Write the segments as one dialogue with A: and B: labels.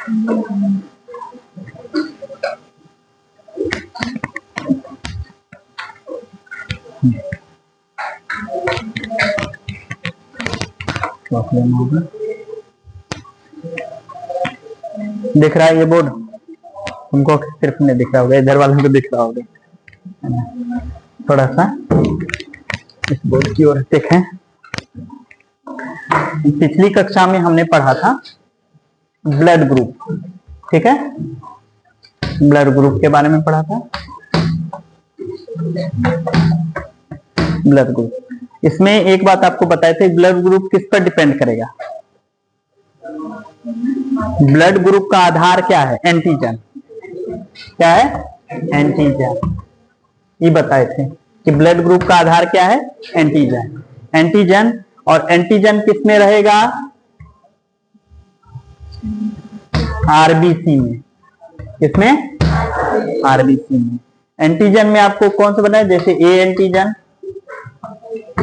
A: दिख रहा है ये बोर्ड तुमको? सिर्फ नहीं दिख रहा होगा, इधर वालों को दिख रहा होगा। थोड़ा सा इस बोर्ड की ओर देखें। पिछली कक्षा में हमने पढ़ा था ब्लड ग्रुप, ठीक है, ब्लड ग्रुप के बारे में पढ़ा था। ब्लड ग्रुप, इसमें एक बात आपको बताए थे, ब्लड ग्रुप किस पर डिपेंड करेगा? ब्लड ग्रुप का आधार क्या है? एंटीजन। क्या है? एंटीजन। ये बताए थे कि ब्लड ग्रुप का आधार क्या है? एंटीजन। एंटीजन, और एंटीजन किसमें रहेगा? आरबीसी में। किसमें? आरबीसी में। एंटीजन में आपको कौन सा बनाए? जैसे ए एंटीजन,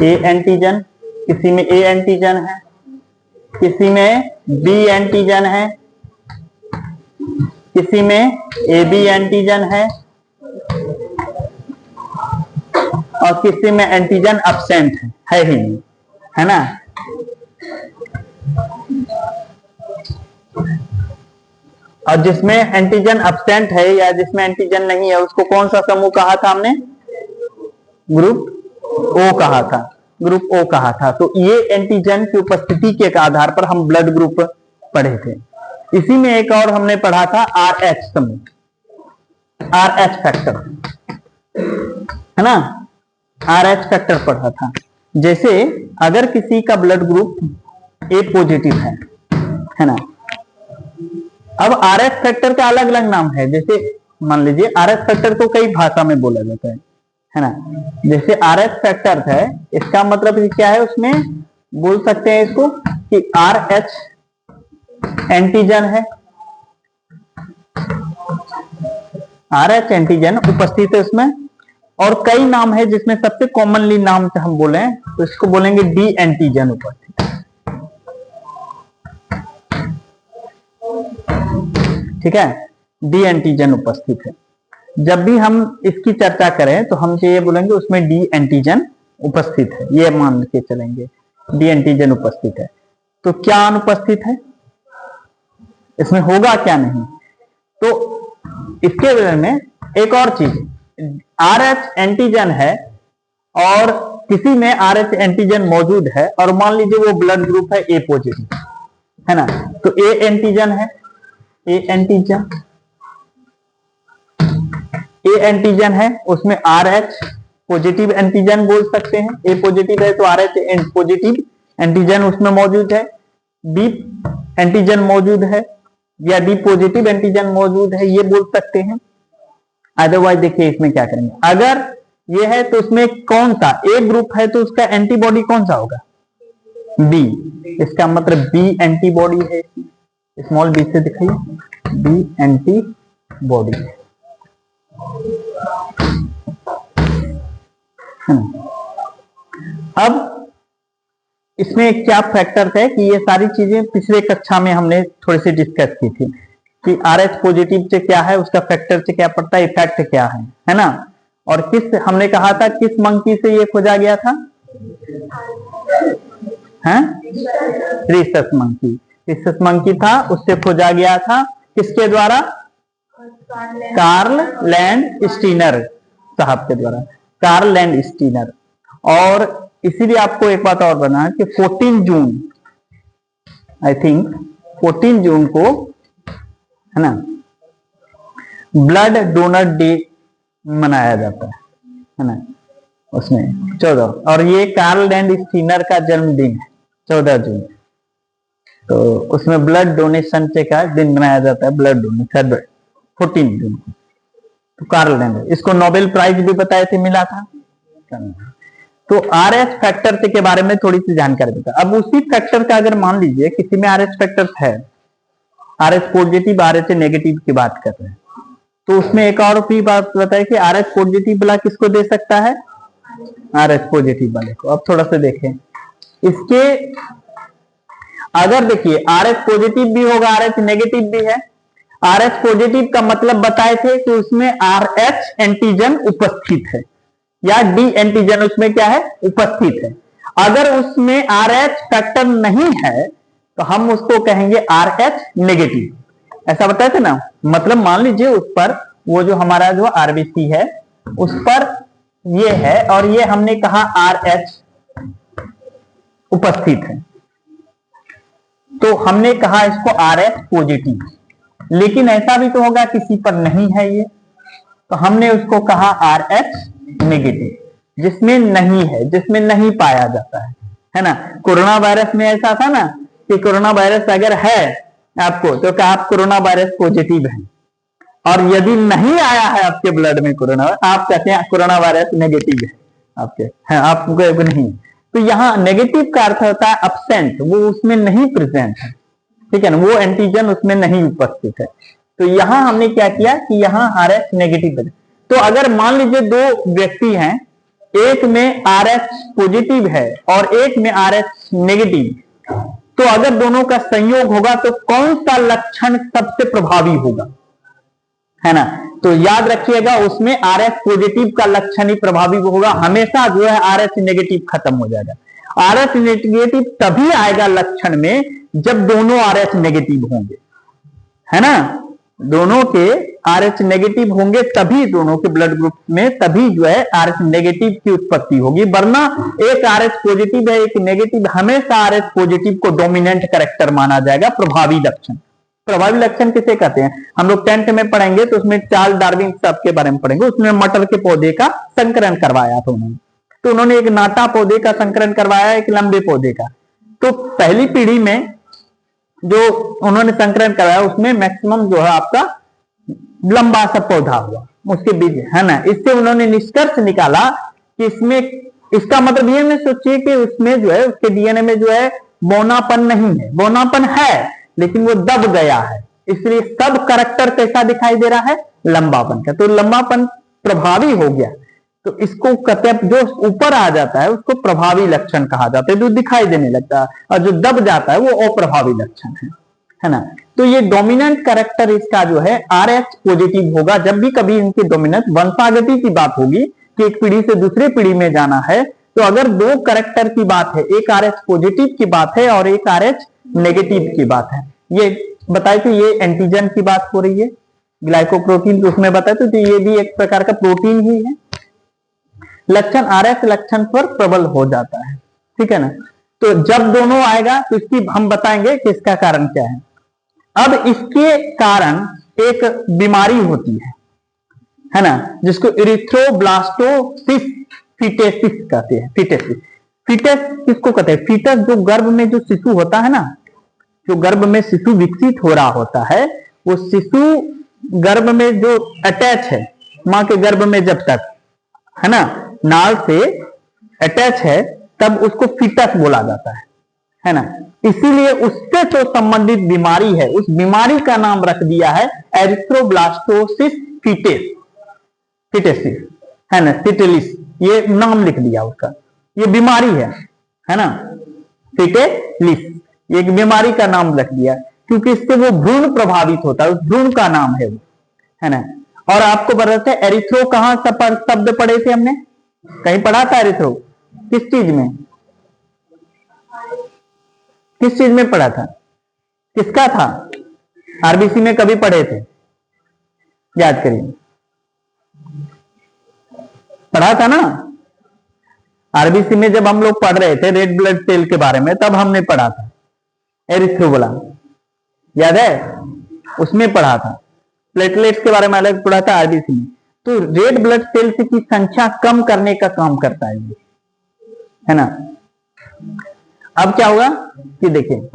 A: ए एंटीजन, किसी में ए एंटीजन है, किसी में बी एंटीजन है, किसी में ए बी एंटीजन है, और किसी में एंटीजन अब्सेंट है ही नहीं, है ना। और जिसमें एंटीजन अब्सेंट है या जिसमें एंटीजन नहीं है उसको कौन सा समूह कहा था हमने? ग्रुप ओ कहा था, ग्रुप ओ कहा था। तो ये एंटीजन की उपस्थिति के आधार पर हम ब्लड ग्रुप पढ़े थे। इसी में एक और हमने पढ़ा था RH समूह, RH फैक्टर, है ना, RH फैक्टर पढ़ा था। जैसे अगर किसी का ब्लड ग्रुप ए पॉजिटिव है ना, अब RH फैक्टर का अलग अलग नाम है। जैसे मान लीजिए RH फैक्टर को कई भाषा में बोला जाता है ना। जैसे RH फैक्टर है, इसका मतलब क्या है? उसमें बोल सकते हैं इसको कि RH एंटीजन है, RH एंटीजन उपस्थित है उसमें। और कई नाम है जिसमें सबसे कॉमनली नाम से हम बोले तो इसको बोलेंगे डी एंटीजन उपस्थित है, ठीक है, डी एंटीजन उपस्थित है। जब भी हम इसकी चर्चा करें तो हम ये बोलेंगे उसमें डी एंटीजन उपस्थित है, ये मान के चलेंगे डी एंटीजन उपस्थित है। तो क्या अनुपस्थित है इसमें, होगा क्या नहीं? तो इसके बारे में एक और चीज, RH एंटीजन है और किसी में RH एंटीजन मौजूद है और मान लीजिए वो ब्लड ग्रुप है ए पॉजिटिव, है ना, तो ए एंटीजन है, ए एंटीजन, ए एंटीजन है, उसमें RH पॉजिटिव एंटीजन बोल सकते हैं। ए पॉजिटिव है तो RH पॉजिटिव एंटीजन उसमें मौजूद है। बी एंटीजन मौजूद है या डी पॉजिटिव एंटीजन मौजूद है, ये बोल सकते हैं। अदरवाइज देखिए इसमें क्या करेंगे, अगर ये है तो उसमें कौन सा ए ग्रुप है तो उसका एंटीबॉडी कौन सा होगा? बी। इसका मतलब बी एंटीबॉडी है, स्मॉल बी से दिखाइए, बी एंटीबॉडी है। अब इसमें क्या फैक्टर है कि ये सारी चीजें पिछले कक्षा में हमने थोड़ी सी डिस्कस की थी कि RH पॉजिटिव से क्या है, उसका फैक्टर से क्या पड़ता है, इफेक्ट क्या है ना। और किस हमने कहा था किस मंकी से ये खोजा गया था? रिसस मंकी, रिसस मंकी था, उससे खोजा गया था किसके द्वारा? कार्ल लैंड स्टीनर साहब के द्वारा, कार्ल लैंड स्टीनर। और इसीलिए आपको एक बात और बना कि 14 जून, आई थिंक 14 जून को, है ना, ब्लड डोनर डे मनाया जाता है ना, उसमें 14, और ये कार्ल लैंड स्टीनर का जन्मदिन है 14 जून। तो उसमें ब्लड डोनेशन के का दिन मनाया जाता है, ब्लड डोनेशन 14 जून को। तो कार्ल लैंड, इसको नोबेल प्राइज भी बताए थे, मिला था। तो RH फैक्टर के बारे में थोड़ी सी जानकारी देता। अब उसी फैक्टर का अगर मान लीजिए किसी में RH फैक्टर है, RH पॉजिटिव RH नेगेटिव की बात कर रहे हैं, तो उसमें एक और भी बात बताए कि RH पॉजिटिव वाला किसको दे सकता है? RH पॉजिटिव वाले को। अब थोड़ा सा देखें इसके, अगर देखिए RH पॉजिटिव भी होगा RH नेगेटिव भी है, RH पॉजिटिव का मतलब बताए थे कि उसमें RH एंटीजन उपस्थित है या D एंटीजन उसमें क्या है, उपस्थित है। अगर उसमें RH फैक्टर नहीं है तो हम उसको कहेंगे RH नेगेटिव, ऐसा बताए थे ना। मतलब मान लीजिए उस पर वो जो हमारा जो RBC है उस पर ये है और ये हमने कहा RH उपस्थित है, तो हमने कहा इसको RH पॉजिटिव। लेकिन ऐसा भी तो होगा किसी पर नहीं है ये, तो हमने उसको कहा RH नेगेटिव, जिसमें नहीं है, जिसमें नहीं पाया जाता है ना। कोरोना वायरस में ऐसा था ना कि कोरोना वायरस अगर है आपको तो क्या आप कोरोना वायरस पॉजिटिव हैं, और यदि नहीं आया है आपके ब्लड में कोरोना, आप कहते हैं कोरोना वायरस नेगेटिव है आपके, है आपको नहीं। तो यहाँ नेगेटिव का अर्थ होता है अब्सेंट, वो उसमें नहीं प्रेजेंट है, ठीक है ना, वो एंटीजन उसमें नहीं उपस्थित है। तो यहाँ हमने क्या किया कि यहाँ RH नेगेटिव है। तो अगर मान लीजिए दो व्यक्ति हैं, एक में RH पॉजिटिव है और एक में RH नेगेटिव, तो अगर दोनों का संयोग होगा तो कौन सा लक्षण सबसे प्रभावी होगा, है ना। तो याद रखिएगा उसमें RH पॉजिटिव का लक्षण ही प्रभावी होगा, हमेशा जो है RH नेगेटिव खत्म हो जाएगा। RH नेगेटिव तभी आएगा लक्षण में जब दोनों RH नेगेटिव होंगे, है ना। दोनों के RH नेगेटिव होंगे तभी दोनों के ब्लड ग्रुप में तभी जो है RH नेगेटिव की उत्पत्ति होगी, वरना एक RH पॉजिटिव है एक नेगेटिव, हमेशा RH पॉजिटिव को डोमिनेंट कैरेक्टर माना जाएगा, प्रभावी लक्षण। प्रभावी लक्षण किसे कहते हैं, हम लोग 10th में पढ़ेंगे तो उसमें चार्ल्स डार्विन साहब के बारे में पढ़ेंगे। उसमें मटर के पौधे का संकरण करवाया था उन्होंने, तो उन्होंने एक नाटा पौधे का संकरण करवाया, एक लंबे पौधे का। तो पहली पीढ़ी में जो उन्होंने संकरण कराया उसमें मैक्सिमम जो है आपका लंबा सा पौधा हुआ उसके बीज, है ना। इससे उन्होंने निष्कर्ष निकाला कि इसमें, इसका मतलब ये नहीं सोचिए कि उसमें जो है उसके DNA में जो है बौनापन नहीं है, बौनापन है लेकिन वो दब गया है, इसलिए सब कैरेक्टर कैसा दिखाई दे रहा है, लंबापन का। तो लंबापन प्रभावी हो गया, तो इसको कहते हैं जो ऊपर आ जाता है उसको प्रभावी लक्षण कहा जाता है, जो दिखाई देने लगता है, और जो दब जाता है वो अप्रभावी लक्षण है ना। तो ये डोमिनेंट कैरेक्टर इसका जो है RH पॉजिटिव होगा। जब भी कभी इनकी डोमिनेंस वंशागति की बात होगी कि एक पीढ़ी से दूसरे पीढ़ी में जाना है, तो अगर दो कैरेक्टर की बात है, एक RH पॉजिटिव की बात है और एक RH नेगेटिव की बात है, ये बताए तो ये एंटीजन की बात हो रही है, ग्लाइकोप्रोटीन उसमें बताए तो ये भी एक प्रकार का प्रोटीन ही है। लक्षण RH लक्षण पर प्रबल हो जाता है, ठीक है ना। तो जब दोनों आएगा तो इसकी हम बताएंगे कि इसका कारण क्या है। अब इसके कारण एक बीमारी होती है ना, जिसको इरिथ्रोब्लास्टोसिस फिटेसिस कहते हैं। फिटेसिस, फिटस किसको कहते हैं, फिटस जो गर्भ में जो शिशु होता है ना, जो गर्भ में शिशु विकसित हो रहा होता है, वो शिशु गर्भ में जो अटैच है मां के गर्भ में, जब तक है ना नाल से अटैच है तब उसको फिटस बोला जाता है ना। इसीलिए उससे जो संबंधित बीमारी है उस बीमारी का नाम रख दिया है एरिथ्रोब्लास्टोसिस फिटेसिस, है ना, फिटेलिस, ये नाम लिख दिया उसका, ये बीमारी है ना, फिटेलिस, एक बीमारी का नाम रख दिया क्योंकि इससे वो भ्रूण प्रभावित होता है, उस भ्रूण का नाम है वो, है ना। और आपको पता है एरिथ्रो कहां शब्द पढ़े थे हमने, कहीं पढ़ा था एरिथ्रो, किस चीज में, किस चीज में पढ़ा था, किसका था, RBC में कभी पढ़े थे, याद करिए, पढ़ा था ना। RBC में जब हम लोग पढ़ रहे थे रेड ब्लड सेल के बारे में तब हमने पढ़ा था एरिथ्रोबुला, याद है, उसमें पढ़ा था। प्लेटलेट्स के बारे में अलग पढ़ा था RBC में। तो रेड ब्लड सेल्स की संख्या कम करने का काम करता है ये, है ना। अब क्या होगा कि देखिए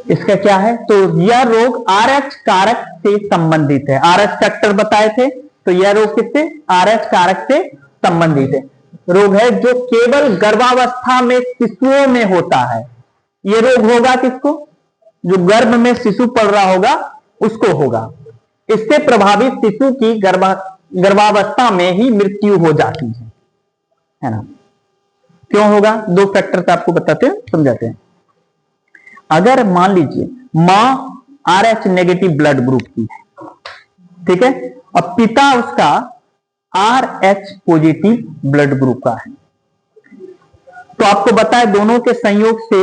A: इसका क्या है, तो यह रोग RH कारक से संबंधित है। RH फैक्टर बताए थे, तो यह रोग किससे, RH कारक से संबंधित है। रोग है जो केवल गर्भावस्था में शिशुओं में होता है। यह रोग होगा किसको, जो गर्भ में शिशु पल रहा होगा उसको होगा। इससे प्रभावित शिशु की गर्भावस्था में ही मृत्यु हो जाती है ना। क्यों होगा, दो फैक्टर आपको बताते हैं, समझाते हैं। अगर मान लीजिए मां RH नेगेटिव ब्लड ग्रुप की है, ठीक है, और पिता उसका RH पॉजिटिव ब्लड ग्रुप का है, तो आपको बताए दोनों के संयोग से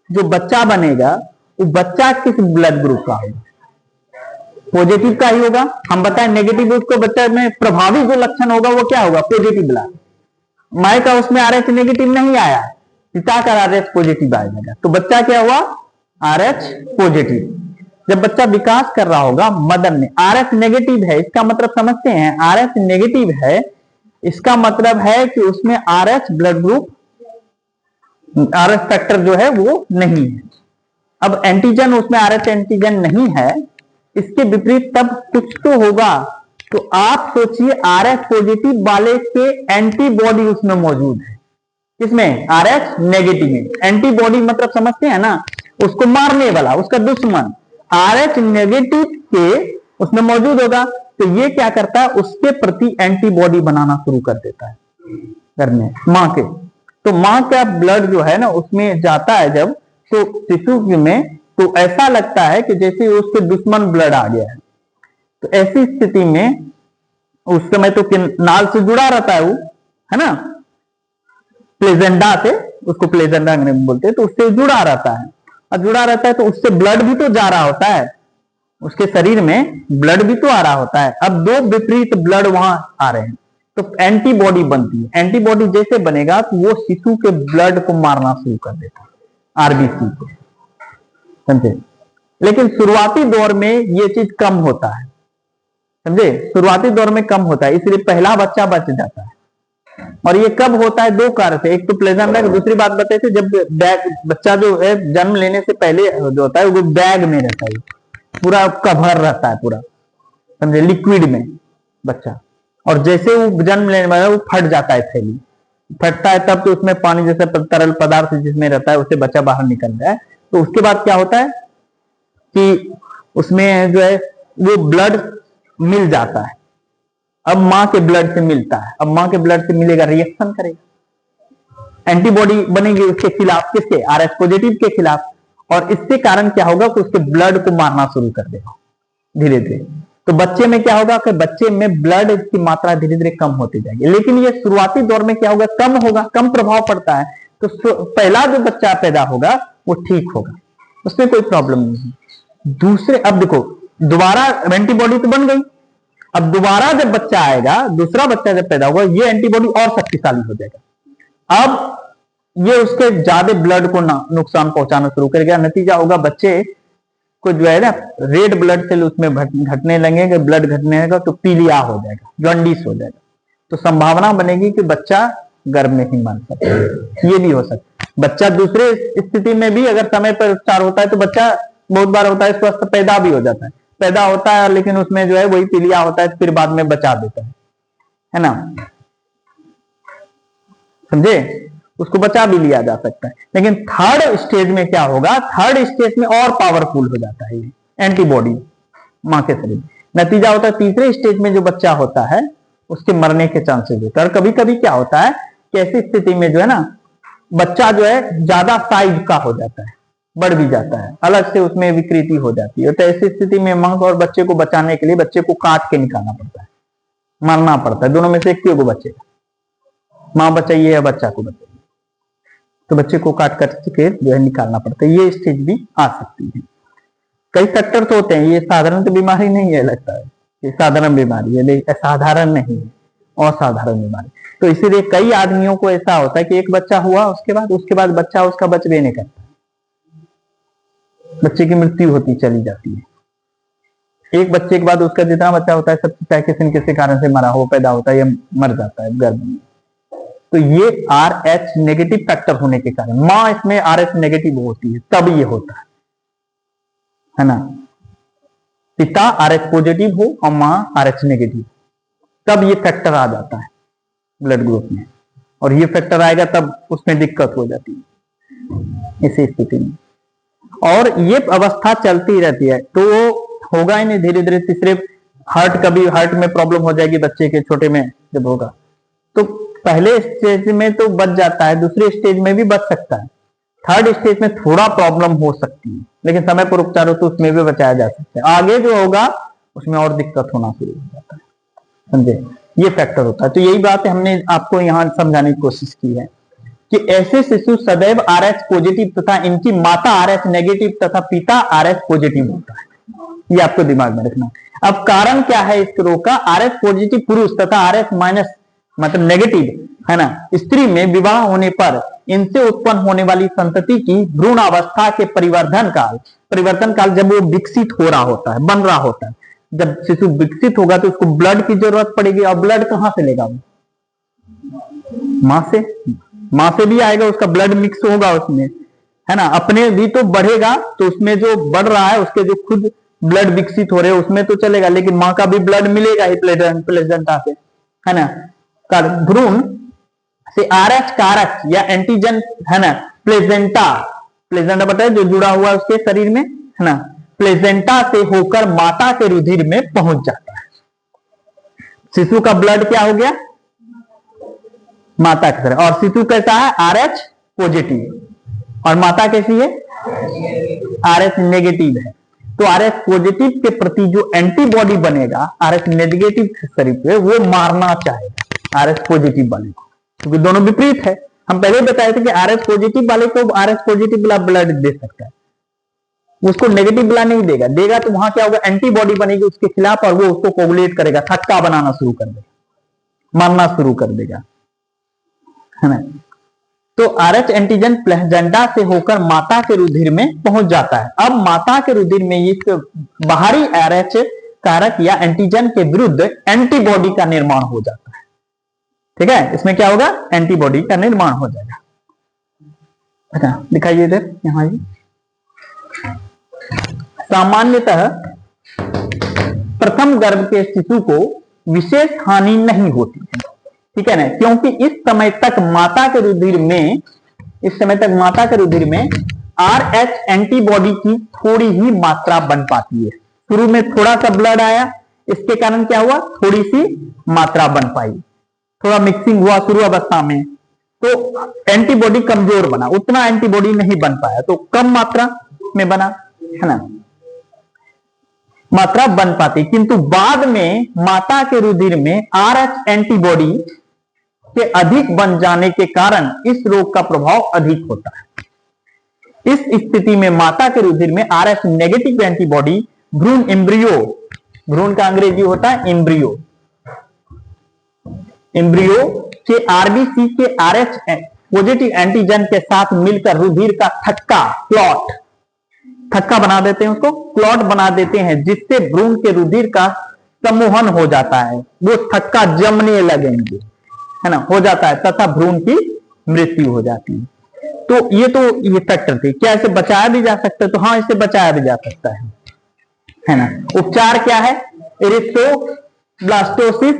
A: जो बच्चा बनेगा वो बच्चा किस ब्लड ग्रुप का होगा? पॉजिटिव का ही होगा। हम बताएं नेगेटिव ग्रुप को बच्चे में प्रभावी जो लक्षण होगा वो क्या होगा? Positive blood. माई का उसमें RH नेगेटिव नहीं आया, पिता का RH पॉजिटिव आएगा, तो बच्चा क्या हुआ? RH positive. जब बच्चा विकास कर रहा होगा मदर में RH नेगेटिव है, इसका मतलब समझते हैं RH नेगेटिव है, इसका मतलब है कि उसमें RH blood group, RH factor जो है वो नहीं है। अब एंटीजन उसमें RH एंटीजन नहीं है, इसके विपरीत तब कुछ तो होगा। तो आप सोचिए RH पॉजिटिव वाले के एंटीबॉडी उसमें मौजूद है, किसमें? RH नेगेटिव में। एंटीबॉडी मतलब समझते हैं ना, उसको मारने वाला, उसका दुश्मन RH नेगेटिव के उसमें मौजूद होगा, तो ये क्या करता है? उसके प्रति एंटीबॉडी बनाना शुरू कर देता है घर में मां के। तो मां का ब्लड जो है ना उसमें जाता है जब, तो शिशु में तो ऐसा लगता है कि जैसे उसके दुश्मन ब्लड आ गया है। तो ऐसी स्थिति में उस समय तो नाल से जुड़ा रहता है वो, है ना, प्लेजेंडा से, उसको प्लेजेंडा अंग्रेजी में बोलते हैं, तो उससे जुड़ा रहता है। और जुड़ा रहता है तो उससे ब्लड भी तो जा रहा होता है, उसके शरीर में ब्लड भी तो आ रहा होता है। अब दो विपरीत ब्लड वहां आ रहे हैं, तो एंटीबॉडी बनती है। एंटीबॉडी जैसे बनेगा तो वो शिशु के ब्लड को मारना शुरू कर देता है, RBC को, समझे। लेकिन शुरुआती दौर में ये चीज कम होता है, समझे, शुरुआती दौर में कम होता है, इसलिए पहला बच्चा बच जाता है। और ये कब होता है? दो कारण से, एक तो प्लेजेंटा, दूसरी बात बताए थे जब बैग बच्चा जो है जन्म लेने से पहले जो होता है वो बैग में रहता है, पूरा कवर रहता है पूरा, समझे, लिक्विड में बच्चा। और जैसे वो जन्म लेने वाला वो फट जाता है, थैली फटता है तब तो उसमें पानी जैसा तरल पदार्थ जिसमें रहता है उससे बच्चा बाहर निकलता है। तो उसके बाद क्या होता है कि उसमें जो है वो ब्लड मिल जाता है, अब मां के ब्लड से मिलता है। अब मां के ब्लड से मिलेगा, रिएक्शन करेगा, एंटीबॉडी बनेगी उसके खिलाफ, किसके? RH पॉजिटिव के खिलाफ। और इसके कारण क्या होगा कि उसके ब्लड को मारना शुरू कर देगा धीरे धीरे। तो बच्चे में क्या होगा कि बच्चे में ब्लड की मात्रा धीरे धीरे कम होती जाएगी। लेकिन ये शुरुआती दौर में क्या होगा? कम होगा, कम प्रभाव पड़ता है। तो पहला जो बच्चा पैदा होगा वो ठीक होगा, उसमें कोई प्रॉब्लम नहीं। दूसरे, अब देखो दोबारा एंटीबॉडी तो बन गई, अब दोबारा जब बच्चा आएगा, दूसरा बच्चा जब पैदा होगा, ये एंटीबॉडी और शक्तिशाली हो जाएगा। अब ये उसके ज्यादा ब्लड को नुकसान पहुंचाना शुरू करेगा। नतीजा होगा बच्चे को जो है ना रेड ब्लड सेल उसमें घटने लगेंगे, ब्लड घटने लगेगा तो पीलिया हो जाएगा, जॉन्डिस हो जाएगा। तो संभावना बनेगी कि बच्चा गर्भ में ही मर सकता है। ये भी हो सकता है। बच्चा दूसरे स्थिति में भी अगर समय पर उपचार होता है तो बच्चा बहुत बार होता है स्वस्थ पैदा भी हो जाता है, पैदा होता है लेकिन उसमें जो है वही पीलिया होता है, फिर बाद में बचा देता है ना, समझे, उसको बचा भी लिया जा सकता है। लेकिन थर्ड स्टेज में क्या होगा? थर्ड स्टेज में और पावरफुल हो जाता है ये एंटीबॉडी मां के शरीर। नतीजा होता है तीसरे स्टेज में जो बच्चा होता है उसके मरने के चांसेस होते हैं। और कभी कभी क्या होता है कि ऐसी स्थिति में जो है ना बच्चा जो है ज्यादा साइज का हो जाता है, बढ़ भी जाता है, अलग से उसमें विकृति हो जाती है। तो ऐसी स्थिति में मां और बच्चे को बचाने के लिए बच्चे को काट के निकालना पड़ता है, मारना पड़ता है। दोनों में से एक को बचेगा, मां बचाइए या बच्चा को बचाइए, तो बच्चे को काट के जो है निकालना पड़ता है। ये स्टेज भी आ सकती है। कई फैक्टर तो होते हैं, ये साधारण तो बीमारी नहीं है, लगता है ये साधारण बीमारी है, लेकिन असाधारण नहीं है, असाधारण बीमारी। तो इसीलिए कई आदमियों को ऐसा होता है कि एक बच्चा हुआ उसके बाद बच्चा उसका बच भी नहीं करता, बच्चे की मृत्यु होती चली जाती है। एक बच्चे के बाद उसका जितना बच्चा होता है सब चाहे किसी न किसी कारण से मरा हो, पैदा होता है या मर जाता है गर्भ में। तो ये RH नेगेटिव फैक्टर होने के कारण, मां इसमें RH नेगेटिव होती है तब ये होता है ना। पिता RH पॉजिटिव हो और मां RH नेगेटिव, तब ये फैक्टर आ जाता है ब्लड ग्रुप में, और ये फैक्टर आएगा तब उसमें दिक्कत हो जाती है इसी स्थिति में। और ये अवस्था चलती रहती है तो होगा ही नहीं, धीरे धीरे तीसरे कभी हार्ट में प्रॉब्लम हो जाएगी बच्चे के, छोटे में जब होगा तो पहले स्टेज में तो बच जाता है, दूसरे स्टेज में भी बच सकता है, थर्ड स्टेज में थोड़ा प्रॉब्लम हो सकती है, लेकिन समय पर उपचार हो तो उसमें भी बचाया जा सकता है। आगे जो होगा उसमें और दिक्कत होना शुरू हो जाता है, समझे, ये फैक्टर होता है। तो यही बात हमने आपको यहां समझाने की कोशिश की है कि ऐसे शिशु सदैव RH पॉजिटिव तथा इनकी माता RH नेगेटिव तथा पिता RH पॉजिटिव होता है, ये आपको दिमाग में रखना। अब कारण क्या है इस रोग का? RH पॉजिटिव पुरुष तथा RH माइनस मतलब नेगेटिव है ना स्त्री में विवाह होने पर इनसे उत्पन्न होने वाली संतति की भ्रूण अवस्था के परिवर्तन काल जब वो विकसित हो रहा होता है, बन रहा होता है, जब शिशु विकसित होगा तो उसको ब्लड की जरूरत पड़ेगी। और ब्लड कहां से लेगा? मां से भी आएगा, उसका ब्लड मिक्स होगा उसमें, है ना। अपने भी तो बढ़ेगा तो उसमें जो बढ़ रहा है उसके जो खुद ब्लड विकसित हो रहे हैं उसमें तो चलेगा, लेकिन मां का भी ब्लड मिलेगा ही प्लेजेंटा से, है ना। भ्रूण से RH कारक या एंटीजन है ना प्लेजेंटा बताए जो जुड़ा हुआ है उसके शरीर में, है ना, प्लेजेंटा से होकर माता के रुधिर में पहुंच जाता है। शिशु का ब्लड क्या हो गया? माता की तरह। और शिशु कैसा है? RH positive. और माता कैसी है? RH नेगेटिव है। तो RH पॉजिटिव के प्रति जो एंटीबॉडी बनेगा RH नेगेटिव शरीर पे, वो मारना चाहेगा RH पॉजिटिव वाले को, क्योंकि दोनों विपरीत है। हम पहले बताए थे कि RH पॉजिटिव वाले को RH पॉजिटिव वाला ब्लड दे सकता है, उसको नेगेटिव ब्लड नहीं देगा तो वहां क्या होगा? एंटीबॉडी बनेगी उसके खिलाफ और वो उसको कोगुलेट करेगा, थक्का बनाना शुरू कर देगा, मारना शुरू कर देगा, है ना। तो RH एंटीजन प्लेजेंटा से होकर माता के रुधिर में पहुंच जाता है। अब माता के रुधिर में इस बाहरी RH कारक या एंटीजन के विरुद्ध एंटीबॉडी का निर्माण हो जाता है, ठीक है। इसमें क्या होगा? एंटीबॉडी का निर्माण हो जाएगा। अच्छा दिखाइए इधर, यहां सामान्यतः प्रथम गर्भ के शिशु को विशेष हानि नहीं होती है, ठीक है ना, क्योंकि इस समय तक माता के रुधिर में RH एंटीबॉडी की थोड़ी ही मात्रा बन पाती है। शुरू में थोड़ा सा ब्लड आया, इसके कारण क्या हुआ? थोड़ी सी मात्रा बन पाई, थोड़ा मिक्सिंग हुआ शुरू अवस्था में, तो एंटीबॉडी कमजोर बना, उतना एंटीबॉडी नहीं बन पाया, तो कम मात्रा में बना, है ना, मात्रा बन पाती। किंतु बाद में माता के रुधिर में RH एंटीबॉडी के अधिक बन जाने के कारण इस रोग का प्रभाव अधिक होता है। इस स्थिति में माता के रुधिर में RH नेगेटिव एंटीबॉडी भ्रूण का अंग्रेजी होता है एम्ब्रियो के RBC के RH पॉजिटिव एंटीजन के साथ मिलकर रुधिर का थक्का बना देते हैं, उसको क्लॉट बना देते हैं, जिससे भ्रूण के रुधिर का सम्मोहन हो जाता है, वो थक्का जमने लगेंगे, है ना, हो जाता है, तथा भ्रूण की मृत्यु हो जाती है। तो ये फैक्टर थे। क्या इसे बचाया भी जा सकता है? तो हाँ, इसे बचाया भी जा सकता है ना। उपचार क्या है? इरिथ्रोब्लास्टोसिस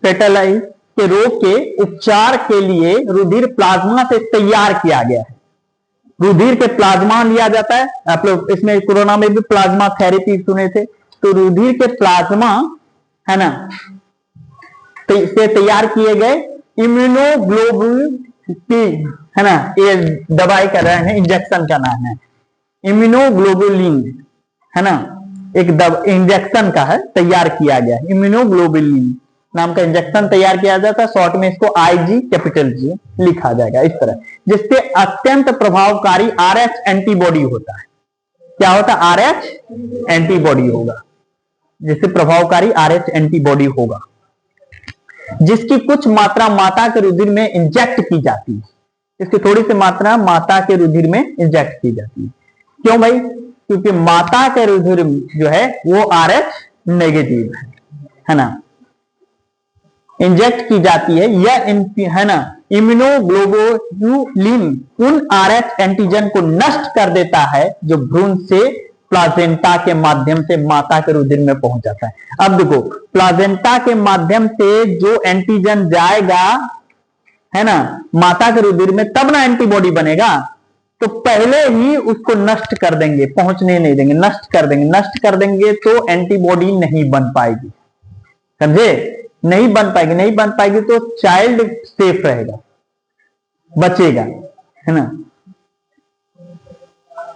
A: फेटाइलिस के रोग के उपचार के लिए रुधिर प्लाज्मा से तैयार किया गया है। रुधिर के प्लाज्मा लिया जाता है, आप लोग इसमें कोरोना में भी प्लाज्मा थेरेपी सुने थे, तो रुधिर के प्लाज्मा, है ना, से तैयार किए गए इम्यूनोग्लोबुलिन, है ना, ये दवाई का नाम है, इंजेक्शन का नाम है इम्यूनोग्लोबुलिन, है ना, एक इंजेक्शन का है, तैयार किया गया है। इम्यूनोग्लोबुलिन नाम का इंजेक्शन तैयार किया जाता है, शॉर्ट में इसको IG कैपिटल G लिखा जाएगा इस तरह, जिससे अत्यंत प्रभावकारी RH एंटीबॉडी होता है। क्या होता है? RH एंटीबॉडी होगा, जिससे प्रभावकारी RH एंटीबॉडी होगा, जिसकी कुछ मात्रा माता के रुधिर में इंजेक्ट की जाती है। इसकी थोड़ी सी मात्रा माता के रुधिर में इंजेक्ट की जाती है। क्यों भाई? क्योंकि माता के रुधिर जो है वो RH नेगेटिव है ना, इंजेक्ट की जाती है। यह है ना, इम्यूनोग्लोबुलिन उन RH एंटीजन को नष्ट कर देता है जो भ्रूण से प्लाजेंटा के माध्यम से माता के रुधिर में पहुंच जाता है। अब देखो, प्लाजेंटा के माध्यम से जो एंटीजन जाएगा, है ना, माता के रुधिर में, तब ना एंटीबॉडी बनेगा, तो पहले ही उसको नष्ट कर देंगे, पहुंचने नहीं देंगे, नष्ट कर देंगे तो एंटीबॉडी नहीं बन पाएगी, समझे, नहीं बन पाएगी तो चाइल्ड सेफ रहेगा, बचेगा, है ना।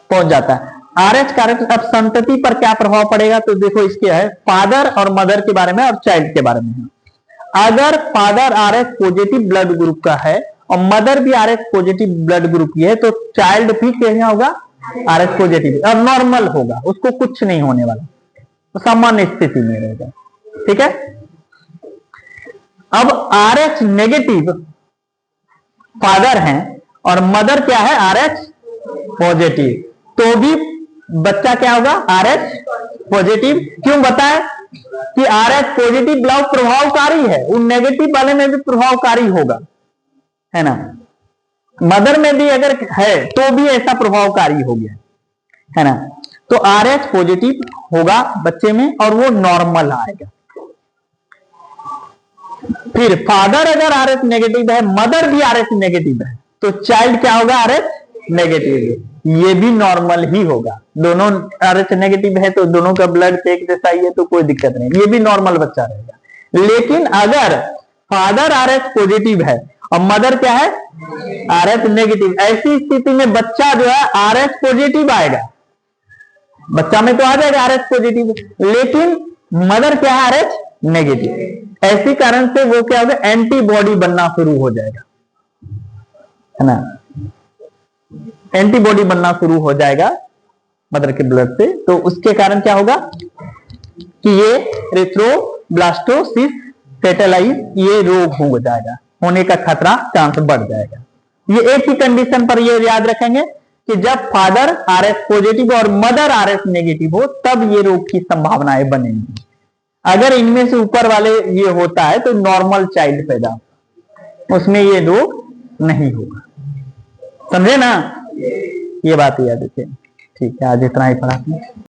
A: पहुंच जाता है। RH कारक अब संतति पर क्या प्रभाव पड़ेगा, तो देखो इसके है फादर और मदर के बारे में और चाइल्ड के बारे में है। अगर father RH positive blood group का है और मदर भी RH पॉजिटिव ब्लड ग्रुप की है तो चाइल्ड भी क्या होगा, RH पॉजिटिव और नॉर्मल होगा, उसको कुछ नहीं होने वाला, तो सामान्य स्थिति में रहेगा। ठीक है। अब RH नेगेटिव फादर हैं और मदर क्या है, RH पॉजिटिव, तो भी बच्चा क्या होगा, RH पॉजिटिव। क्यों बताएं कि RH पॉजिटिव ब्लड प्रभावकारी है, उन नेगेटिव वाले में भी प्रभावकारी होगा, है ना। मदर में भी अगर है तो भी ऐसा प्रभावकारी हो गया, है ना। तो RH पॉजिटिव होगा बच्चे में और वो नॉर्मल आएगा। फिर फादर अगर RH नेगेटिव है, मदर भी RH नेगेटिव है, तो चाइल्ड क्या होगा, RH नेगेटिव, ये भी नॉर्मल ही होगा। दोनों RH नेगेटिव है तो दोनों का ब्लड एक जैसा ही है तो कोई दिक्कत नहीं, ये भी नॉर्मल बच्चा रहेगा। लेकिन अगर फादर RH पॉजिटिव है और मदर क्या है, RH नेगेटिव, ऐसी स्थिति में बच्चा जो है RH पॉजिटिव आएगा, बच्चा में तो आ जाएगा RH पॉजिटिव, लेकिन मदर क्या है, RH नेगेटिव। ऐसी कारण से वो क्या होगा, एंटीबॉडी बनना शुरू हो जाएगा, है ना। एंटीबॉडी बनना शुरू हो जाएगा मदर के ब्लड से, तो उसके कारण क्या होगा कि ये एरिथ्रोब्लास्टोसिस सेटेलाइज ये रोग हो जाएगा, होने का खतरा चांस बढ़ जाएगा। ये एक ही कंडीशन पर ये याद रखेंगे कि जब फादर RH पॉजिटिव और मदर RH नेगेटिव हो तब ये रोग की संभावनाएं बनेंगी। अगर इनमें से ऊपर वाले ये होता है तो नॉर्मल चाइल्ड पैदा होगा, उसमें ये रोग नहीं होगा। समझे ना, ये बात याद रखिए। ठीक है, आज इतना ही पढ़ा।